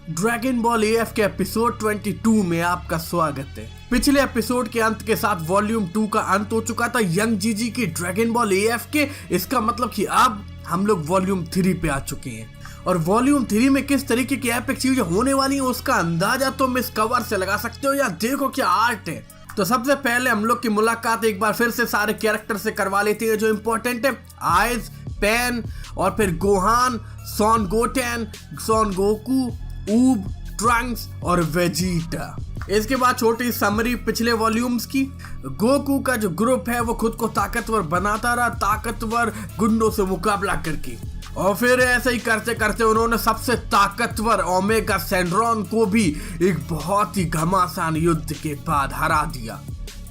Dragon ball AF के episode 22 में आपका स्वागत है। पिछले एपिसोड के अंत के साथ वॉल्यूम 2 का अंत हो चुका था यंग जीजी की ड्रैगन बॉल एएफ के। इसका मतलब कि अब हम लोग वॉल्यूम 3 पे आ चुके हैं और वॉल्यूम 3 में किस तरीके की एपिक चीजें होने वाली हैं उसका अंदाजा तुम इस कवर से लगा सकते हो या देखो क्या आर्ट है। तो सबसे पहले हम लोग की मुलाकात एक बार फिर से सारे कैरेक्टर से करवा लेते हैं जो इम्पोर्टेंट है। आइज, पेन और फिर Gohan, Son Goten, Son Goku, Oob, Trunks और वेजिटा। इसके बाद छोटी समरी पिछले वॉल्यूम्स की। गोकू का जो ग्रुप है वो खुद को ताकतवर बनाता रहा, ताकतवर गुंडों से मुकाबला करके, और फिर ऐसे ही करते करते उन्होंने सबसे ताकतवर ओमेगा सेंड्रॉन को भी एक बहुत ही घमासान युद्ध के बाद हरा दिया।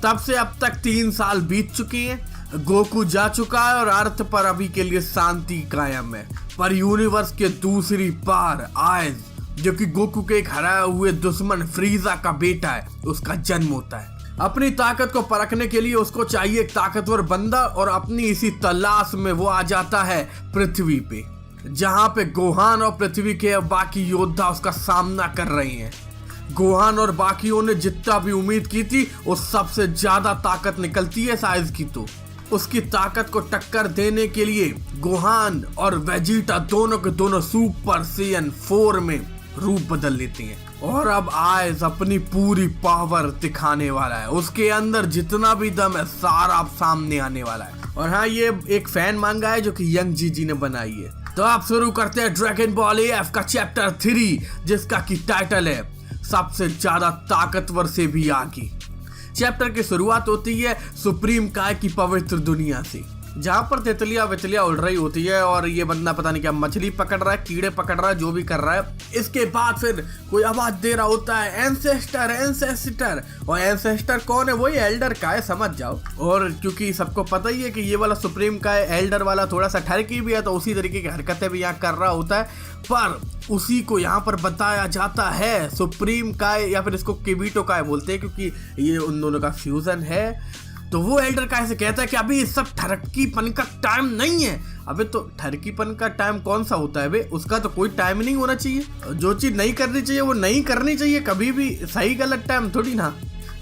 तब से अब तक 3 साल बीत चुके हैं। गोकू जा चुका है और अर्थ पर अभी के लिए शांति कायम है, पर यूनिवर्स के दूसरी पार आइज, जो कि गोकू के एक हराए हुए दुश्मन फ्रीजा का बेटा है, उसका जन्म होता है। अपनी ताकत को परखने के लिए उसको चाहिए एक ताकतवर बंदा, और अपनी इसी तलाश में वो आ जाता है पृथ्वी पे, जहां पे गोहान और पृथ्वी के बाकी योद्धा उसका सामना कर रहे हैं। गोहान और बाकियों ने जितना भी उम्मीद की थी उस सबसे ज्यादा ताकत निकलती है साइज की। तो उसकी ताकत को टक्कर देने के लिए गोहान और वेजिटा दोनों के दोनों सुपर सैयन 4 में रूप बदल लेते हैं और अब आइज अपनी पूरी पावर दिखाने वाला है। उसके अंदर जितना भी दम है सारा अब सामने आने वाला है। और हाँ, ये एक फैन मांगा है जो कि यंग जीजी ने बनाई है। तो आप शुरू करते हैं ड्रैगन बॉल एएफ का चैप्टर 3, जिसका की टाइटल है सबसे ज्यादा ताकतवर से भी आगे। चैप्टर की शुरुआत होती है सुप्रीम काय की पवित्र दुनिया से, जहां पर तितलियां वितलियां उड़ रही होती है और ये बंदा पता नहीं क्या मछली पकड़ रहा है, कीड़े पकड़ रहा है, जो भी कर रहा है। इसके बाद फिर कोई आवाज दे रहा होता है एंसेस्टर एंसेस्टर, और एंसेस्टर कौन है? वही एल्डर का है, समझ जाओ। और क्योंकि सबको पता ही है कि ये वाला सुप्रीम का है, एल्डर वाला थोड़ा सा ठरकी भी है, तो उसी तरीके की हरकतें भी यहाँ कर रहा होता है। पर उसी को यहाँ पर बताया जाता है सुप्रीम काय, या फिर इसको किबीटो काय बोलते हैं क्योंकि ये उन दोनों का फ्यूजन है। तो वो एल्डर काय से कहता है कि अभी इस सब ठरकीपन का टाइम नहीं है। अबे तो ठरकीपन का टाइम कौन सा होता है बे? उसका तो कोई टाइम नहीं होना चाहिए। जो चीज नहीं करनी चाहिए वो नहीं करनी चाहिए, कभी भी सही गलत टाइम थोड़ी ना।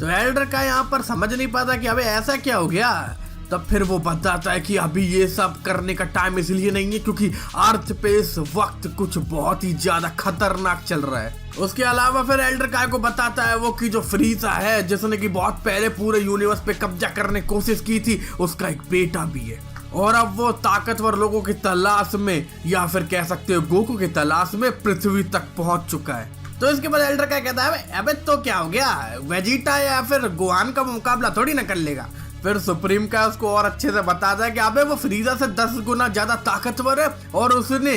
तो एल्डर काय यहाँ पर समझ नहीं पाता कि अबे ऐसा क्या हो गया। तब फिर वो बताता है कि अभी ये सब करने का टाइम इसलिए नहीं है क्योंकि अर्थ पे इस वक्त कुछ बहुत ही ज्यादा खतरनाक चल रहा है। उसके अलावा फिर एल्डर काय को बताता है वो कि जो फ्रीजा है, जिसने कि बहुत पहले पूरे यूनिवर्स पे कब्जा करने की कोशिश की थी, उसका एक बेटा भी है। और अब वो ताकतवर लोगों की तलाश में, या फिर कह सकते हो गोकू की तलाश में, पृथ्वी तक पहुंच चुका है। तो इसके बाद एल्डर काय कहता है अबे तो क्या हो गया, वेजिटा या फिर गोहान का मुकाबला थोड़ी ना कर लेगा। फिर सुप्रीम का उसको और अच्छे से बताता है कि अबे वो फ्रीजा से 10 गुना ज्यादा ताकतवर है और उसने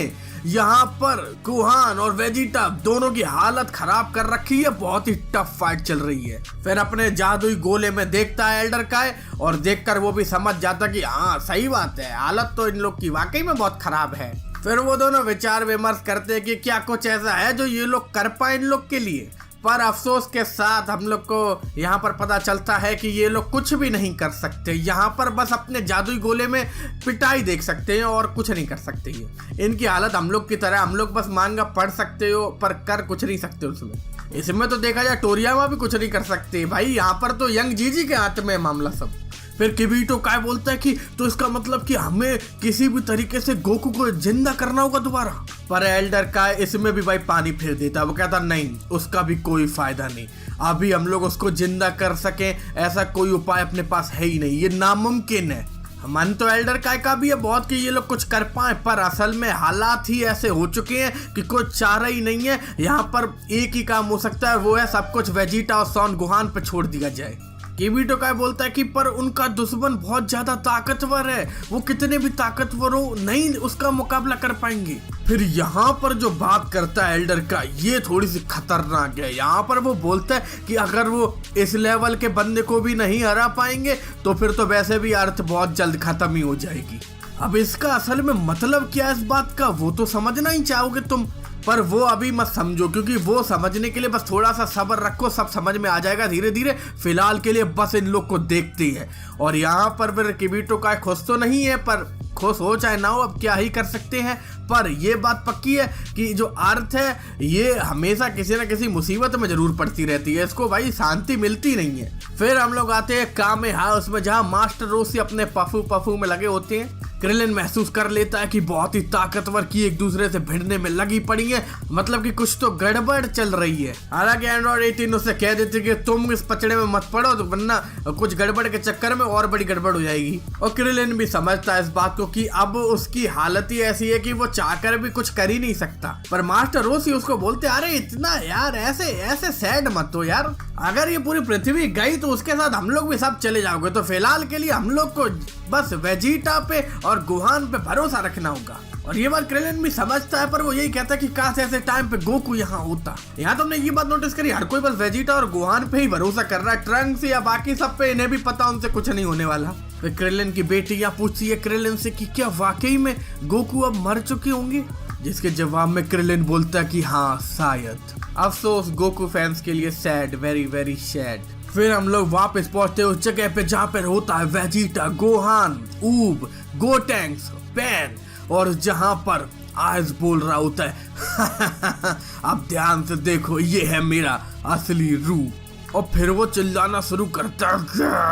यहाँ पर गोहान और वेजिटा दोनों की हालत खराब कर रखी है। बहुत ही टफ फाइट चल रही है। फिर अपने जादुई गोले में देखता है एल्डर काय, और देखकर वो भी समझ जाता कि हाँ सही बात है, हालत तो इन लोग की वाकई में बहुत खराब है। फिर वो दोनों विचार विमर्श करते हैं कि क्या कुछ ऐसा है जो ये लोग कर पाए इन लोग के लिए। पर अफसोस के साथ हम लोग को यहाँ पर पता चलता है कि ये लोग कुछ भी नहीं कर सकते। यहाँ पर बस अपने जादुई गोले में पिटाई देख सकते हैं और कुछ नहीं कर सकते। ये इनकी हालत हम लोग की तरह, हम लोग बस मांगा पढ़ सकते हो पर कर कुछ नहीं सकते उसमें। इसमें तो देखा जाए टोरियामा भी कुछ नहीं कर सकते भाई। यहाँ पर तो यंग जीजी के हाथ में मामला सब। फिर किबीटो काय बोलता है कि तो इसका मतलब कि हमें किसी भी तरीके से गोकू को जिंदा करना होगा दोबारा। पर एल्डर काय इसमें भी भाई पानी फेर देता है। वो कहता नहीं, उसका भी कोई फायदा नहीं, अभी हम लोग उसको जिंदा कर सके ऐसा कोई उपाय अपने पास है ही नहीं, ये नामुमकिन है। मन तो एल्डर काय का भी है बहुत कि ये लोग कुछ कर पाए, पर असल में हालात ही ऐसे हो चुके हैं कि कुछ चारा ही नहीं है। यहाँ पर एक ही काम हो सकता है, वो है सब कुछ वेजिटा और सॉन गोहान पे छोड़ दिया जाए। किबीटो काय बोलता है कि पर उनका दुश्मन बहुत ज्यादा ताकतवर है, वो कितने भी ताकतवर हो नहीं उसका मुकाबला कर पाएंगे। फिर यहाँ पर जो बात करता है एल्डर का, ये थोड़ी सी खतरनाक है। यहाँ पर वो बोलता है कि अगर वो इस लेवल के बंदे को भी नहीं हरा पाएंगे तो फिर तो वैसे भी अर्थ बहुत जल्द खत्म ही हो जाएगी। अब इसका असल में मतलब क्या है इस बात का, वो तो समझना ही चाहोगे तुम। पर वो अभी मत समझो, क्योंकि वो समझने के लिए बस थोड़ा सा सब्र रखो, सब समझ में आ जाएगा धीरे धीरे। फिलहाल के लिए बस इन लोग को देखती है। और यहाँ पर फिर किबीटो का खुश तो नहीं है, पर खुश हो चाहे ना हो, अब क्या ही कर सकते हैं। पर ये बात पक्की है कि जो अर्थ है ये हमेशा किसी न किसी मुसीबत में जरूर पड़ती रहती है, इसको भाई शांति मिलती नहीं है। फिर हम लोग आते हैं कामे हाउस में, जहाँ मास्टर रोसी अपने पफू में लगे होते हैं। क्रिलिन महसूस कर लेता है कि बहुत ही ताकतवर की एक दूसरे से भिड़ने में लगी पड़ी है, मतलब कि कुछ तो गड़बड़ चल रही है। हालांकि एंड्रॉइड 18 उसे कह देते कि तुम इस पचड़े में मत पड़ो, तो वरना कुछ गड़बड़ के चक्कर में और बड़ी गड़बड़ हो जाएगी। और क्रिलिन भी समझता है इस बात को कि अब उसकी हालत ही ऐसी है कि वो चाहकर भी कुछ कर ही नहीं सकता। पर मास्टर रोसी उसको बोलते, अरे इतना यार ऐसे सैड मत हो यार, अगर ये पूरी पृथ्वी गई तो उसके साथ हम लोग भी सब चले जाओगे, तो फिलहाल के लिए हम लोग को बस वेजिटा पे और गोहान पे भरोसा रखना होगा। और ये बात क्रिलिन भी समझता है, पर वो यही कहता है कि काश ऐसे टाइम पे गोकू यहाँ होता। यहाँ तुमने ये बात नोटिस करी, हर कोई बस वेजिटा और गोहान पे ही भरोसा कर रहा है, ट्रंक्स या बाकी सब पे इन्हें भी पता उनसे कुछ नहीं होने वाला। फिर क्रिलिन की बेटी यहाँ पूछती है क्रिलिन से कि क्या वाकई में गोकू अब मर चुके होंगे, जिसके जवाब में क्रिलिन बोलता है कि हाँ शायद। अफसोस गोकू फैंस के लिए सैड, वेरी वेरी सैड। फिर हम लोग वापस पहुंचते उस जगह पे जहाँ पे होता है वेजिटा, गोहान, ऊब, गोटेंक्स, पैन, और जहाँ पर आयस बोल रहा होता है अब ध्यान से देखो, ये है मेरा असली रूप। और फिर वो चिल्लाना शुरू करता है।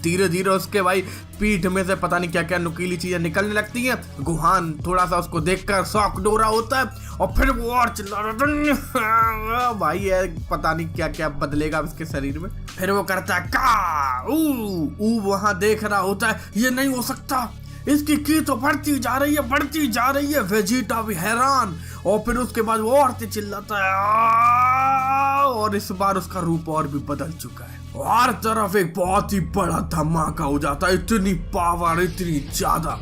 धीरे धीरे उसके भाई पीठ में से पता नहीं क्या क्या नुकीली चीजें निकलने लगती हैं। गुहान थोड़ा सा उसको देखकर शॉक डोरा होता है और फिर वो और चिल्ला रहा भाई है, पता नहीं क्या क्या बदलेगा इसके शरीर में। फिर वो करता है का ऊ वहां देख रहा होता है, ये नहीं हो सकता, इसकी की तो बढ़ती जा रही है। वेजिटा भी हैरान, और फिर उसके बाद वो और चिल्लाता है, और इस बार उसका रूप और भी बदल चुका है। हर तरफ एक बहुत ही बड़ा धमाका हो जाता है, इतनी पावर, इतनी ज्यादा,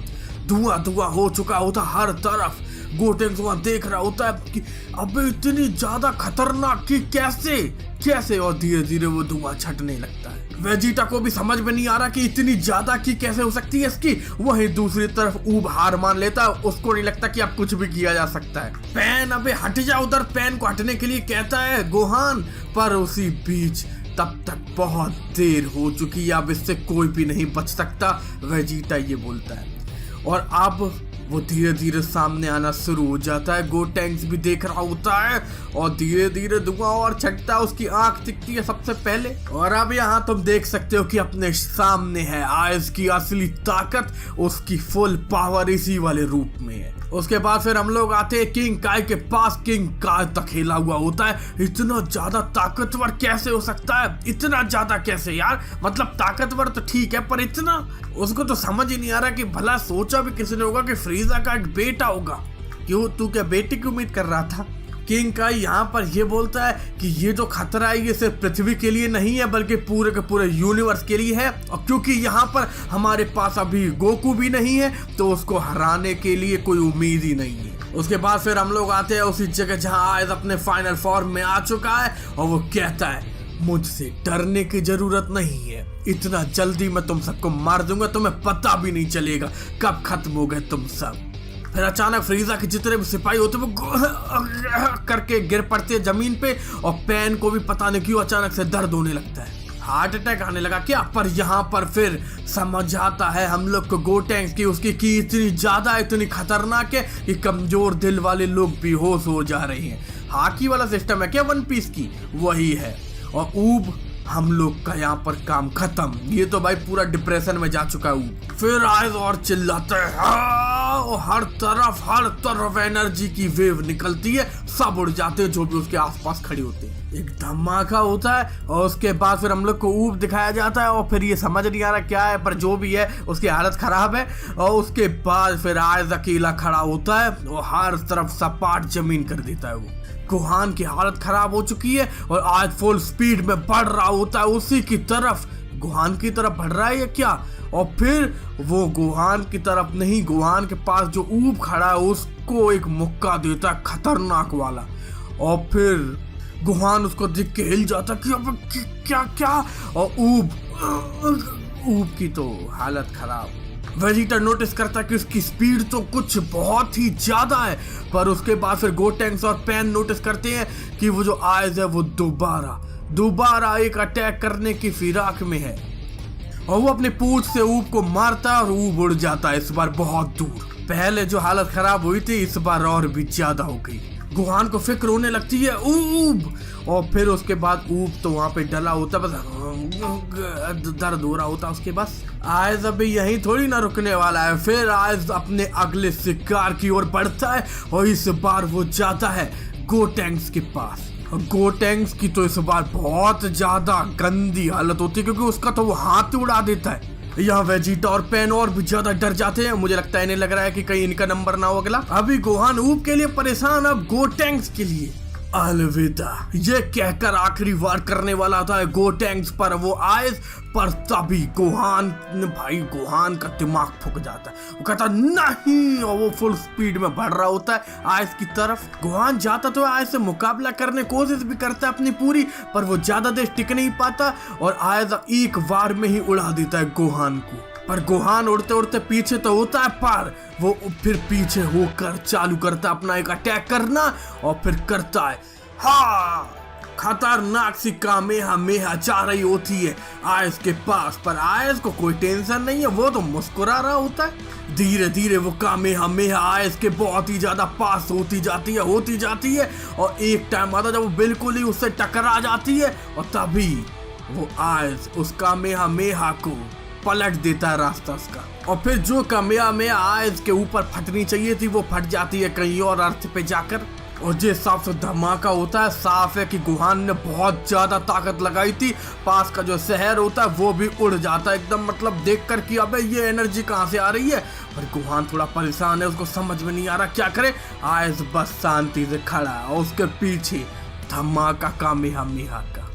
धुआं हो चुका होता हर तरफ। गोटेंक्स वहां देख रहा होता है कि अबे इतनी ज्यादा खतरनाक कि कैसे, और धीरे धीरे वो धुआं छटने लगता है। वेजिटा को भी समझ में नहीं आ रहा कि इतनी ज्यादा की कैसे हो सकती है इसकी। वहीं दूसरी तरफ ऊब हार मान लेता है, उसको नहीं लगता कि अब कुछ भी किया जा सकता है। पैन अबे हट जा उधर, पैन को हटने के लिए कहता है गोहान, पर उसी बीच तब तक बहुत देर हो चुकी है, अब इससे कोई भी नहीं बच सकता, वेजिटा ये बोलता है। और अब वो धीरे धीरे सामने आना शुरू हो जाता है। गोटेंक्स भी देख रहा होता है और धीरे धीरे धुआं और छटता है, उसकी आंख दिखती है सबसे पहले। और अब यहाँ तुम देख सकते हो कि अपने सामने है आयस की असली ताकत, उसकी फुल पावर इसी वाले रूप में है। उसके बाद फिर हम लोग आते हैं किंग काय के पास। किंग काय तक खेला हुआ होता है, इतना ज्यादा ताकतवर कैसे हो सकता है, इतना ज्यादा कैसे यार, मतलब ताकतवर तो ठीक है पर इतना, उसको तो समझ ही नहीं आ रहा कि भला सोचा भी किसी ने होगा कि फ्रीजा का एक बेटा होगा। क्यों, तू क्या बेटे की उम्मीद कर रहा था? किंग काय यहाँ पर ये बोलता है कि ये जो खतरा है ये सिर्फ पृथ्वी के लिए नहीं है बल्कि पूरे के पूरे यूनिवर्स के लिए है, और क्योंकि यहाँ पर हमारे पास अभी गोकू भी नहीं है तो उसको हराने के लिए कोई उम्मीद ही नहीं है। उसके बाद फिर हम लोग आते हैं उसी जगह जहाँ आयस अपने फाइनल फॉर्म में आ चुका है, और वो कहता है मुझसे डरने की जरूरत नहीं है, इतना जल्दी मैं तुम सबको मार दूंगा, तुम्हें पता भी नहीं चलेगा कब खत्म हो गए तुम सब। फिर अचानक फ्रीजा के जितने भी सिपाही होते वो करके गिर पड़ते हैं जमीन पे, और पैन को भी पता नहीं क्यों अचानक से दर्द होने लगता है, हार्ट अटैक आने लगा क्या। पर यहाँ पर फिर समझ आता है हम लोग को गोटेंक्स की उसकी की इतनी ज्यादा, इतनी खतरनाक है कि कमजोर दिल वाले लोग बेहोश हो जा रहे हैं। हाकी वाला सिस्टम है क्या वन पीस की, वही है। और ऊब हम लोग का यहाँ पर काम खत्म, ये तो भाई पूरा डिप्रेशन में जा चुका है। फिर आयस और चिल्लाते हैं और हर तरफ एनर्जी की वेव निकलती है, सब उड़ जाते हैं जो भी उसके आसपास खड़े होते हैं। एक धमाका होता है और उसके बाद फिर हम लोग को ऊब दिखाया जाता है, और फिर ये समझ नहीं आ रहा क्या है, पर जो भी है उसकी हालत खराब है। और उसके बाद फिर आयस अकेला खड़ा होता है और हर तरफ सपाट जमीन कर देता है। वो गोहान की हालत खराब हो चुकी है और आज फुल स्पीड में बढ़ रहा होता है, उसी की तरफ, गोहान की तरफ बढ़ रहा है या क्या। और फिर वो गोहान की तरफ नहीं, गोहान के पास जो ऊब खड़ा है उसको एक मुक्का देता है खतरनाक वाला, और फिर गोहान उसको देख के हिल जाता कि अब क्या, और ऊब की तो हालत खराब। वेजिटा नोटिस करता है कि उसकी स्पीड तो कुछ बहुत ही ज्यादा है, पर उसके बाद फिर गोटेंक्स और पैन नोटिस करते हैं कि वो जो आयज है वो दोबारा एक अटैक करने की फिराक में है, और वो अपनी पूंछ से ऊब को मारता है और ऊब उड़ जाता है, इस बार बहुत दूर। पहले जो हालत खराब हुई थी इस बार और भी ज्यादा हो गई। गुहान को फिक्र होने लगती है ऊब, और फिर उसके बाद ऊब तो वहां पे डला होता, बस दर्द हो रहा होता उसके। बस आयज अभी यहीं थोड़ी ना रुकने वाला है, फिर आयज अपने अगले शिकार की ओर बढ़ता है और इस बार वो जाता है गोटेंक्स के पास। गोटेंक्स की तो इस बार बहुत ज्यादा गंदी हालत होती है, क्योंकि उसका तो वो हाथ उड़ा देता है। यहाँ वेजिटा और पैन और भी ज्यादा डर जाते हैं, मुझे लगता है इन्हें लग रहा है कि कहीं इनका नंबर ना हो अगला। अभी गोहान ऊब के लिए परेशान, अब गोटेंक्स के लिए अलविदा ये कहकर आखिरी वार करने वाला था गोटेंक्स पर वो आयज, पर तभी गोहान का दिमाग फूक जाता है। वो कहता नहीं, और वो फुल स्पीड में बढ़ रहा होता है आयज की तरफ। गोहान जाता तो आयज से मुकाबला करने की कोशिश भी करता है अपनी पूरी, पर वो ज्यादा देर टिक नहीं पाता और आयज एक बार में ही उड़ा देता है गोहान को। पर गोहान उड़ते उड़ते पीछे तो होता है, पर वो फिर पीछे होकर चालू करता है अपना एक अटैक करना, और फिर करता है खतरनाक सी कामेहामेहा जा रही होती है आयस के पास। पर आयस को कोई टेंशन नहीं है, वो तो मुस्कुरा रहा होता है। धीरे धीरे वो कामेहामेहा आयस के बहुत ही ज्यादा पास होती जाती है और एक टाइम आता जब वो बिल्कुल ही उससे टकरा जाती है, और तभी वो आयस उस कामेहामेहा को पलट देता है रास्ता उसका, और फिर जो कामेहामेहा आयज के ऊपर फटनी चाहिए थी वो फट जाती है कहीं और अर्थ पे जाकर। और जिस हिसाब से धमाका होता है, साफ है कि गुहान ने बहुत ज्यादा ताकत लगाई थी। पास का जो शहर होता है वो भी उड़ जाता है एकदम, मतलब देखकर कि अबे ये एनर्जी कहाँ से आ रही है। पर गुहान थोड़ा परेशान है, उसको समझ में नहीं आ रहा क्या करे। आयज बस शांति से खड़ा है और उसके पीछे धमाका कामेहामेहा का।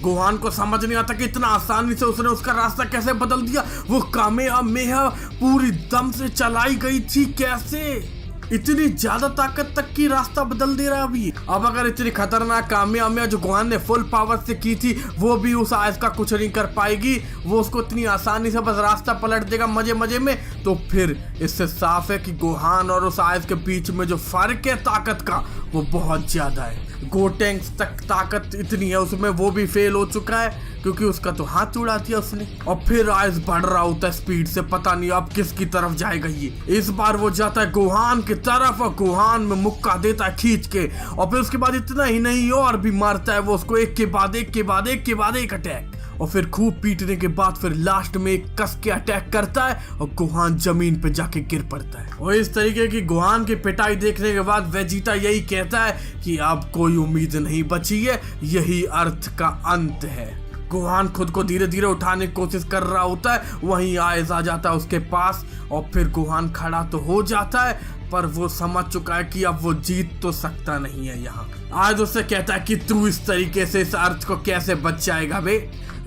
गोहान को समझ नहीं आता कि इतना आसानी से उसने उसका रास्ता कैसे बदल दिया। वो कामेहामेहा पूरी दम से चलाई गई थी, कैसे इतनी ज्यादा ताकत तक की रास्ता बदल दे रहा अभी। अब अगर इतनी खतरनाक कामेहामेहा जो गोहान ने फुल पावर से की थी वो भी उस आयस का कुछ नहीं कर पाएगी, वो उसको इतनी आसानी से बस रास्ता पलट देगा मजे मजे में, तो फिर इससे साफ है कि गोहान और उस आयस के बीच में जो फर्क है ताकत का वो बहुत ज्यादा है। गोटेंक्स तक ताकत इतनी है उसमें, वो भी फेल हो चुका है क्योंकि उसका तो हाथ उड़ा दिया उसने। और फिर आयस बढ़ रहा होता है स्पीड से, पता नहीं अब किसकी तरफ जाएगा ये। इस बार वो जाता है गोहान की तरफ और गोहान में मुक्का देता है खींच के, और फिर उसके बाद इतना ही नहीं और भी मारता है वो उसको एक के बाद एक अटैक। और फिर खूब पीटने के बाद फिर लास्ट में एक कस के अटैक करता है और गोहान जमीन पे जाके गिर पड़ता है। और इस तरीके की गोहान की पिटाई देखने के बाद वेजिटा यही कहता है कि अब कोई उम्मीद नहीं बची है, यही अर्थ का अंत है। गोहान खुद को धीरे धीरे उठाने की कोशिश कर रहा होता है, वहीं आयस आ जाता है उसके पास, और फिर गोहान खड़ा तो हो जाता है पर वो समझ चुका है कि अब वो जीत तो सकता नहीं है यहाँ। आज उससे कहता है कि तू इस तरीके से इस अर्थ को कैसे बच जाएगा बे।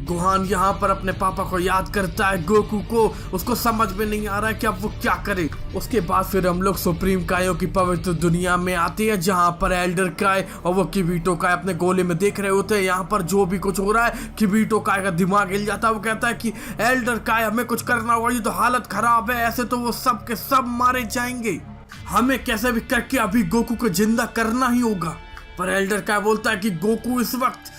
गोहान यहाँ पर अपने पापा को याद करता है, गोकू को, उसको समझ में नहीं आ रहा है कि अब वो क्या करे। उसके बाद फिर हम लोग सुप्रीम कायो की पवित्र दुनिया में आते हैं जहाँ पर एल्डर काय और वो किबीटो काय अपने गोले में देख रहे होते हैं यहाँ पर जो भी कुछ हो रहा है। किबीटो काय का दिमाग हिल जाता है, वो कहता है कि एल्डर काय हमें कुछ करना होगा, ये तो हालत खराब है, ऐसे तो वो सब के सब मारे जाएंगे, हमें कैसे भी करके अभी गोकू को जिंदा करना ही होगा। पर एल्डर काय बोलता है कि गोकू इस वक्त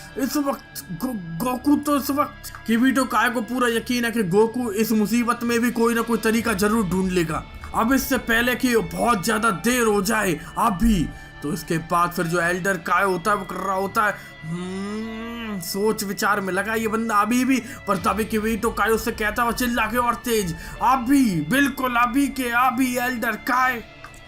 गोकू तो इस वक्त किबीटो काय को पूरा यकीन है कि गोकू इस मुसीबत में भी कोई ना कोई तरीका जरूर ढूंढ लेगा, अब इससे पहले कि बहुत ज्यादा देर हो जाए अभी। तो इसके बाद फिर जो एल्डर काय होता है वो कर रहा होता है सोच विचार में लगा ये बंदा अभी भी। पर तभी किबीटो काय उससे कहता है चिल्ला के और तेज, अभी बिल्कुल अभी के अभी एल्डर काय।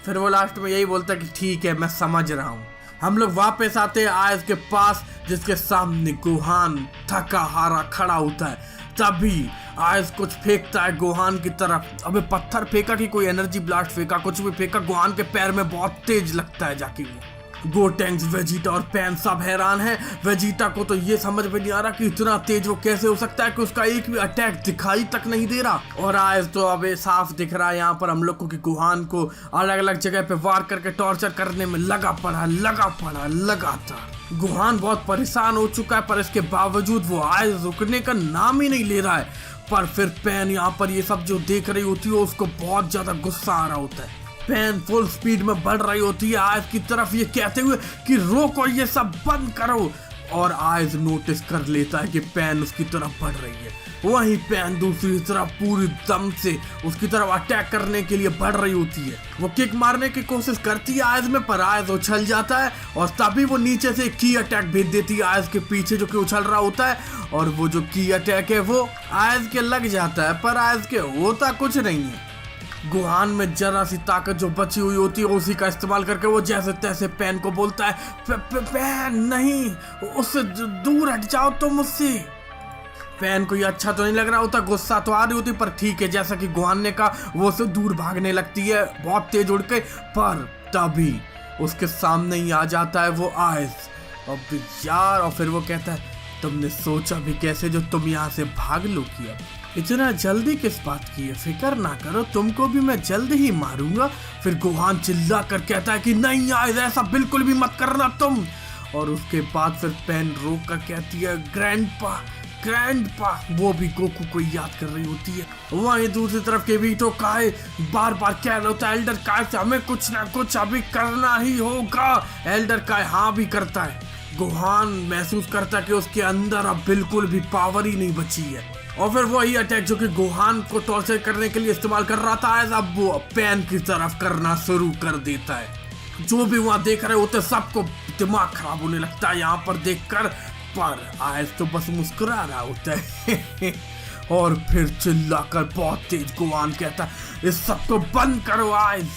फिर वो लास्ट में यही बोलता है कि ठीक है मैं समझ रहा हूँ। हम लोग वापस आते हैं आयस के पास जिसके सामने गोहान थका हारा खड़ा होता है। तभी आयस कुछ फेंकता है गोहान की तरफ, अबे पत्थर फेंका कि कोई एनर्जी ब्लास्ट फेंका, कुछ भी फेंका, गोहान के पैर में बहुत तेज लगता है जाके वो। गोटेंक्स, वेजिटा और पैन सब हैरान है। वेजिटा को तो ये समझ में नहीं आ रहा कि इतना तेज वो कैसे हो सकता है कि उसका एक भी अटैक दिखाई तक नहीं दे रहा। और आयस तो अब साफ दिख रहा है यहाँ पर हम लोग को कि गोहान को अलग अलग जगह पे वार करके टॉर्चर करने में लगा पड़ा लगातार। गोहान बहुत परेशान हो चुका है पर इसके बावजूद वो आयस रुकने का नाम ही नहीं ले रहा है। पर फिर पैन यहाँ पर ये सब जो देख रही होती है उसको बहुत ज्यादा गुस्सा आ रहा होता है। पैन फुल स्पीड में बढ़ रही होती है आयज की तरफ, ये कहते हुए कि रोको, ये सब बंद करो। और आयज नोटिस कर लेता है कि पैन उसकी तरफ बढ़ रही है। वहीं पैन दूसरी तरफ पूरी दम से उसकी तरफ अटैक करने के लिए बढ़ रही होती है। वो किक मारने की कोशिश करती है आयज में, पर आयज उछल जाता है और तभी वो नीचे से की अटैक भेज देती है आयज के पीछे जो कि उछल रहा होता है। और वो जो की अटैक है वो आयज के लग जाता है, पर आयज के होता कुछ नहीं है। गुहान में जरा सी ताकत जो बची हुई होती है उसी का इस्तेमाल करके वो जैसे तैसे पैन को बोलता है, पैन नहीं, उससे दूर हट जाओ तुम मुझसे। पैन को ये अच्छा तो नहीं लग रहा होता, गुस्सा तो आ रही होती, पर ठीक है, जैसा कि गुहान ने कहा वो उससे दूर भागने लगती है बहुत तेज उड़ के। पर तभी उसके सामने ही आ जाता है वो आयज और यार, और फिर वो कहता है, तुमने सोचा भी कैसे जो तुम यहाँ से भाग लो किया? इतना जल्दी किस बात की है? फिक्र ना करो, तुमको भी मैं जल्द ही मारूंगा। फिर गुहान चिल्ला कर कहता है कि नहीं आयज, ऐसा बिल्कुल भी मत करना तुम। और उसके बाद फिर पैन रोक कर कहती है, ग्रैंडपा। वो भी गोकू को याद कर रही होती है। वहीं दूसरी तरफ के वीटो काय बार बार कह रहा होता है, एल्डर काय से हमें कुछ ना कुछ अभी करना ही होगा। एल्डर काय हाँ भी करता है। गुहान महसूस करता है कि उसके अंदर अब बिल्कुल भी पावर ही नहीं बची है। और फिर वही अटैक जो कि गुहान को टॉर्चर करने के लिए इस्तेमाल कर रहा था अब वो पैन की तरफ करना शुरू कर देता है। जो भी वहां देख रहे होते सबको दिमाग खराब होने लगता है यहाँ पर देखकर, पर आयज तो बस मुस्कुरा रहा होता है। और फिर चिल्लाकर बहुत तेज गुहान कहता है, इस सब को बंद करो आयज।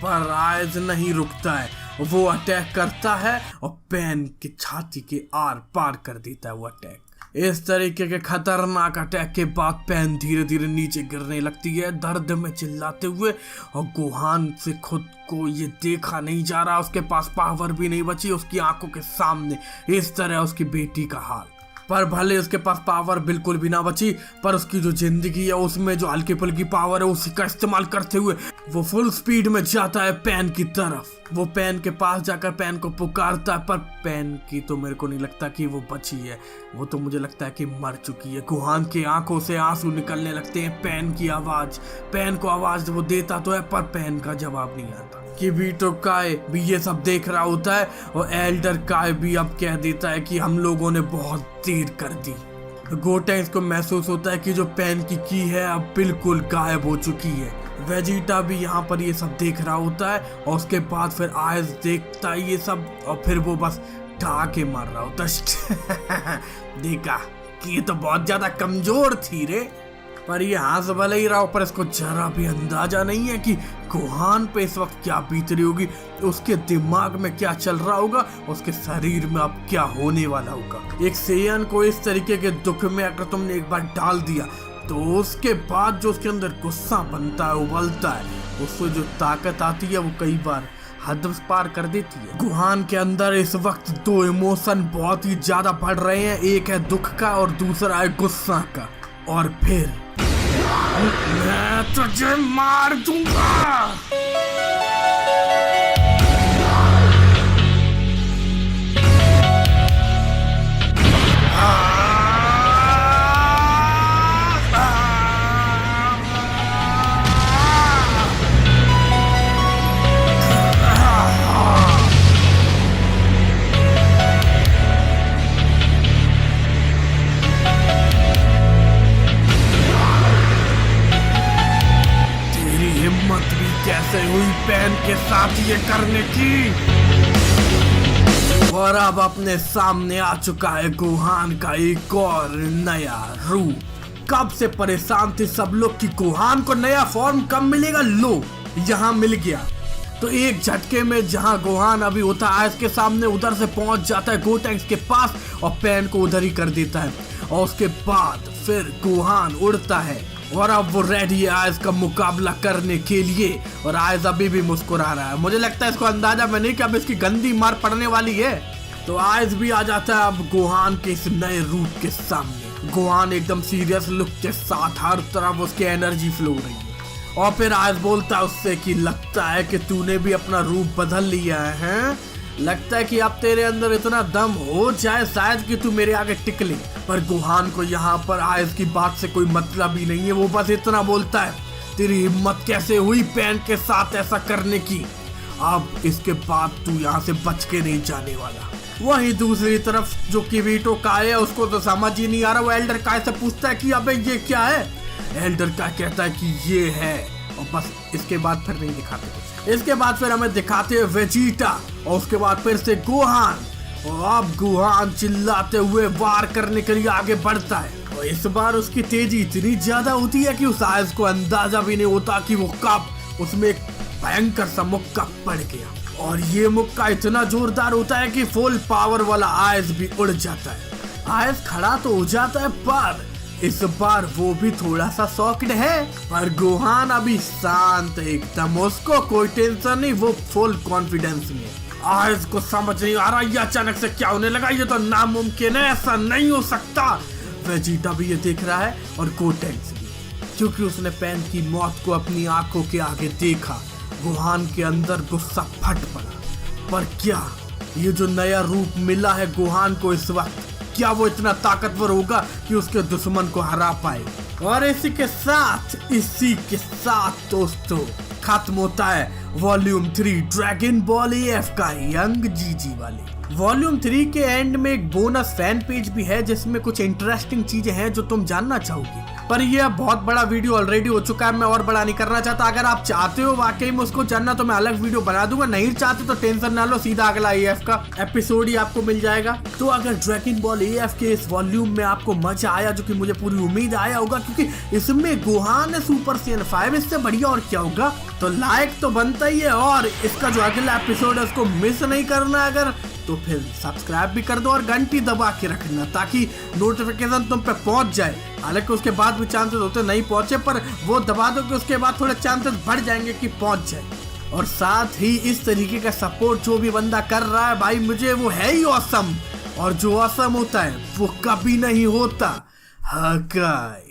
पर आयज नहीं रुकता है, वो अटैक करता है और पैन की छाती के आर पार कर देता है वो अटैक। इस तरीके के खतरनाक अटैक के बाद पैन धीरे धीरे नीचे गिरने लगती है दर्द में चिल्लाते हुए। और गुहान से खुद को ये देखा नहीं जा रहा, उसके पास पावर भी नहीं बची उसकी आंखों के सामने। इस तरह उसकी बेटी का हाल। पर भले उसके पास पावर बिल्कुल भी ना बची, पर उसकी जो जिंदगी है उसमें जो हल्की फुल्की पावर है उसी का इस्तेमाल करते हुए वो फुल स्पीड में जाता है पैन की तरफ। वो पैन के पास जाकर पैन को पुकारता है, पर पैन की तो मेरे को नहीं लगता कि वो बची है, वो तो मुझे लगता है कि मर चुकी है। गुहान की आंखों से आंसू निकलने लगते हैं। पैन को आवाज वो देता तो है, पर पैन का जवाब नहीं आता। कि वीटो काय भी ये सब देख रहा होता है और एल्डर काय भी अब कह देता है कि हम लोगों ने बहुत देर कर दी। गोटेंस को महसूस होता है कि जो पैन की है अब बिल्कुल गायब हो चुकी है। वेजिटा भी यहाँ पर ये सब देख रहा होता है और उसके बाद फिर आयज देखता है ये सब और फिर वो बस ढाके मार रहा होता है। देखा कि ये तो बहुत ज्यादा कमजोर थी रे। पर ये हंस भले ही रहा हो, पर इसको जरा भी अंदाजा नहीं है कि गुहान पे इस वक्त क्या बीत रही होगी, उसके दिमाग में क्या चल रहा होगा, उसके शरीर में अब क्या होने वाला होगा। एक सेयन को इस तरीके के दुख में अगर तुमने एक बार डाल दिया तो उसके बाद जो उसके अंदर गुस्सा बनता है, उबलता है, उससे जो ताकत आती है वो कई बार हद पार कर देती है। गुहान के अंदर इस वक्त दो इमोशन बहुत ही ज्यादा बढ़ रहे हैं, एक है दुख का और दूसरा है गुस्सा का। और फिर मैं तुझे मार दूंगा। कैसे हुई पैन के साथ ये करने की? और अब अपने सामने आ चुका है गुहान का एक और नया रूप। कब से परेशान थे सब लोग कि गुहान को नया फॉर्म कब मिलेगा, लो यहाँ मिल गया। तो एक झटके में जहाँ गुहान अभी होता है आयज के सामने, उधर से पहुंच जाता है गोटेंक्स के पास और पैन को उधर ही कर देता है। और उसके बाद फिर गुहान उड़ता है और अब वो रेडी है आयज का मुकाबला करने के लिए। और आयज अभी भी मुस्कुरा रहा है, मुझे लगता है इसको अंदाजा में नहीं कि अब इसकी गंदी मार पड़ने वाली है। तो आयज भी आ जाता है अब गुहान के इस नए रूप के सामने। गुहान एकदम सीरियस लुक के साथ, हर तरफ उसकी एनर्जी फ्लो रही है। और फिर आयज बोलता है उससे कि लगता है कि तूने भी अपना रूप बदल लिया है। लगता है कि अब तेरे अंदर इतना दम हो जाए शायद कि तू मेरे आगे टिक ले। पर गोहान को यहाँ पर आयस की बात से कोई मतलब ही नहीं है। वो बस इतना बोलता है, तेरी हिम्मत कैसे हुई पैन के साथ ऐसा करने की, अब इसके बाद तू यहाँ से बच के नहीं जाने वाला। वहीं दूसरी तरफ जो किरीटो काय है उसको तो समझ ही नहीं आ रहा। वो एल्डर काय से पूछता है कि अबे ये क्या है। एल्डर काय कहता है कि ये है, और बस इसके बाद फिर नहीं दिखाते कुछ। इसके बाद फिर हमें दिखाते हैं वेजिटा, और उसके बाद फिर से गोहान। और अब गोहान चिल्लाते हुए वार करने के लिए आगे बढ़ता है, और इस बार उसकी तेजी इतनी ज्यादा होती है कि उस आयस को अंदाजा भी नहीं होता कि वो कब उसमें एक भयंकर सा मुक्का पड़ गया। और ये मुक्का इतना जोरदार होता है कि फुल पावर वाला आयस भी उड़ जाता है। आयस खड़ा तो हो जाता है, पर इस बार वो भी थोड़ा सा शॉक्ड है। पर गोहान अभी शांत एकदम, उसको कोई टेंशन नहीं, वो फुल कॉन्फिडेंस में। आयस को समझ नहीं आ रहा ये अचानक से क्या होने लगा, ये तो नामुमकिन है, ऐसा नहीं हो सकता। वेजिटा भी ये देख रहा है और गोटेंक्स भी, क्योंकि उसने पैन की मौत को अपनी आंखों के आगे देखा। गोहान के अंदर गुस्सा फट पड़ा। पर क्या ये जो नया रूप मिला है गोहान को इस वक्त, क्या वो इतना ताकतवर होगा कि उसके दुश्मन को हरा पाए। और इसी के साथ दोस्तों खत्म होता है वॉल्यूम 3 ड्रैगन बॉल एएफ का यंग जीजी वाले। वॉल्यूम 3 के एंड में एक बोनस फैन पेज भी है जिसमें कुछ इंटरेस्टिंग चीजें हैं जो तुम जानना चाहोगी। पर यह बहुत बड़ा वीडियो ऑलरेडी हो चुका है, मैं और बड़ा नहीं करना चाहता। अगर आप चाहते हो वाकई में उसको जानना तो मैं अलग वीडियो बना दूंगा, नहीं चाहते तो टेंशन ना लो, सीधा अगला एएफ का एपिसोड ही आपको मिल जाएगा। तो अगर ड्रैगन बॉल एएफ के इस वॉल्यूम में आपको मजा आया, जो कि मुझे पूरी उम्मीद आया होगा, क्योंकि इसमें गोहान है सुपर सैयन 5, इससे बढ़िया और क्या होगा, तो लाइक तो बनता ही है। और इसका जो अगला एपिसोड है उसको मिस नहीं करना अगर, तो फिर सब्सक्राइब भी कर दो और घंटी दबा के रखना ताकि नोटिफिकेशन तुम पे पहुंच जाए। हालांकि उसके बाद भी चांसेस होते नहीं पहुंचे, पर वो दबा दो कि उसके बाद थोड़े चांसेस बढ़ जाएंगे कि पहुंच जाए। और साथ ही इस तरीके का सपोर्ट जो भी बंदा कर रहा है भाई, मुझे वो है ही ऑसम, और जो ऑसम होता है वो कभी नहीं होता। हाँ गाइस।